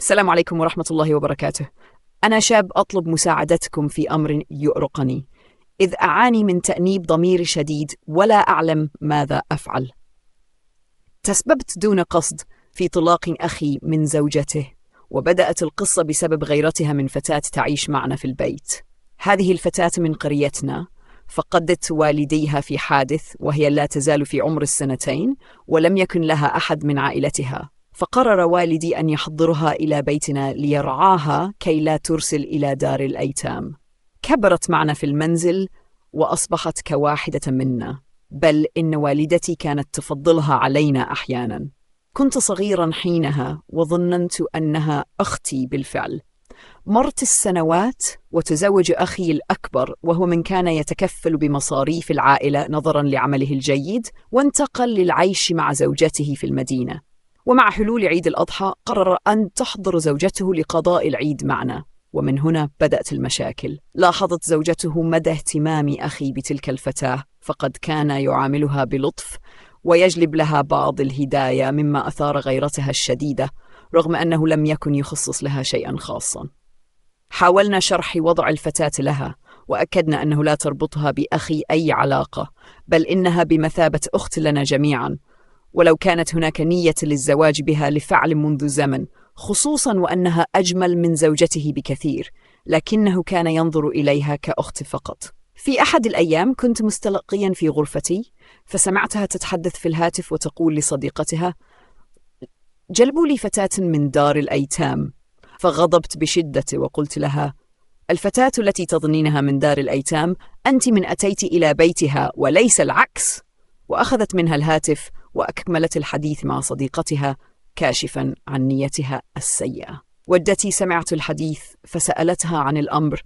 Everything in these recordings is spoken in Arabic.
السلام عليكم ورحمة الله وبركاته. أنا شاب أطلب مساعدتكم في أمر يؤرقني، إذ أعاني من تأنيب ضمير شديد ولا أعلم ماذا أفعل. تسببت دون قصد في طلاق أخي من زوجته، وبدأت القصة بسبب غيرتها من فتاة تعيش معنا في البيت. هذه الفتاة من قريتنا، فقدت والديها في حادث وهي لا تزال في عمر 2 ولم يكن لها أحد من عائلتها، فقرر والدي أن يحضرها إلى بيتنا ليرعاها كي لا ترسل إلى دار الأيتام. كبرت معنا في المنزل وأصبحت كواحدة منا، بل إن والدتي كانت تفضلها علينا أحيانا. كنت صغيرا حينها وظننت أنها أختي بالفعل. مرت السنوات وتزوج أخي الأكبر، وهو من كان يتكفل بمصاريف العائلة نظرا لعمله الجيد، وانتقل للعيش مع زوجته في المدينة. ومع حلول عيد الأضحى قرر أن تحضر زوجته لقضاء العيد معنا، ومن هنا بدأت المشاكل. لاحظت زوجته مدى اهتمام أخي بتلك الفتاة، فقد كان يعاملها بلطف ويجلب لها بعض الهدايا، مما أثار غيرتها الشديدة رغم أنه لم يكن يخصص لها شيئا خاصا. حاولنا شرح وضع الفتاة لها، وأكدنا أنه لا تربطها بأخي أي علاقة، بل إنها بمثابة أخت لنا جميعا، ولو كانت هناك نية للزواج بها لفعل منذ زمن، خصوصا وأنها أجمل من زوجته بكثير، لكنه كان ينظر إليها كأخت فقط. في أحد الأيام كنت مستلقيا في غرفتي، فسمعتها تتحدث في الهاتف وتقول لصديقتها: جلبوا لي فتاة من دار الأيتام. فغضبت بشدة وقلت لها: الفتاة التي تظنينها من دار الأيتام أنت من أتيت إلى بيتها وليس العكس. وأخذت منها الهاتف وأكملت الحديث مع صديقتها، كاشفا عن نيتها السيئة. والتي سمعت الحديث فسألتها عن الأمر،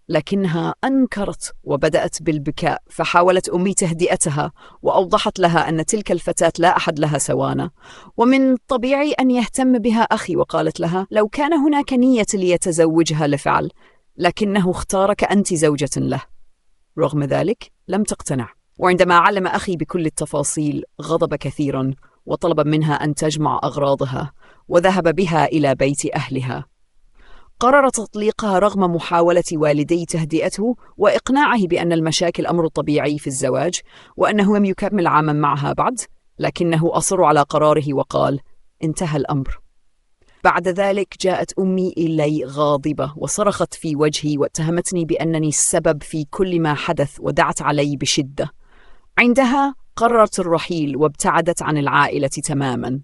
لكنها أنكرت وبدأت بالبكاء، فحاولت أمي تهدئتها وأوضحت لها أن تلك الفتاة لا أحد لها سوانا، ومن طبيعي أن يهتم بها أخي، وقالت لها: لو كان هناك نية ليتزوجها لفعل، لكنه اختارك أنت زوجة له. رغم ذلك لم تقتنع، وعندما علم أخي بكل التفاصيل غضب كثيرا، وطلب منها أن تجمع أغراضها وذهب بها إلى بيت أهلها. قرر تطليقها رغم محاولة والدي تهدئته وإقناعه بأن المشاكل أمر طبيعي في الزواج، وأنه لم يكمل عاما معها بعد، لكنه أصر على قراره وقال: انتهى الأمر. بعد ذلك جاءت أمي إلي غاضبة وصرخت في وجهي واتهمتني بأنني السبب في كل ما حدث، ودعت علي بشدة. عندها قررت الرحيل وابتعدت عن العائلة تماما.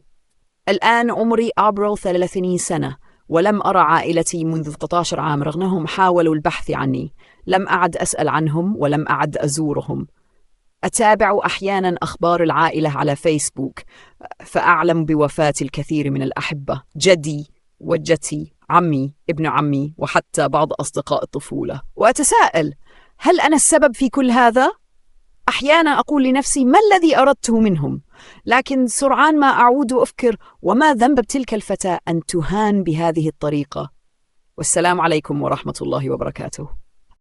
الآن عمري عبر 30 سنة، ولم أرى عائلتي منذ 13 عام، رغمهم حاولوا البحث عني. لم أعد أسأل عنهم ولم أعد أزورهم. أتابع أحيانا أخبار العائلة على فيسبوك، فأعلم بوفاة الكثير من الأحبة: جدي، وجدتي، عمي، ابن عمي، وحتى بعض أصدقاء الطفولة. وأتساءل: هل أنا السبب في كل هذا؟ أحيانا أقول لنفسي: ما الذي أردته منهم؟ لكن سرعان ما أعود وأفكر: وما ذنب تلك الفتاة أن تهان بهذه الطريقة؟ والسلام عليكم ورحمة الله وبركاته.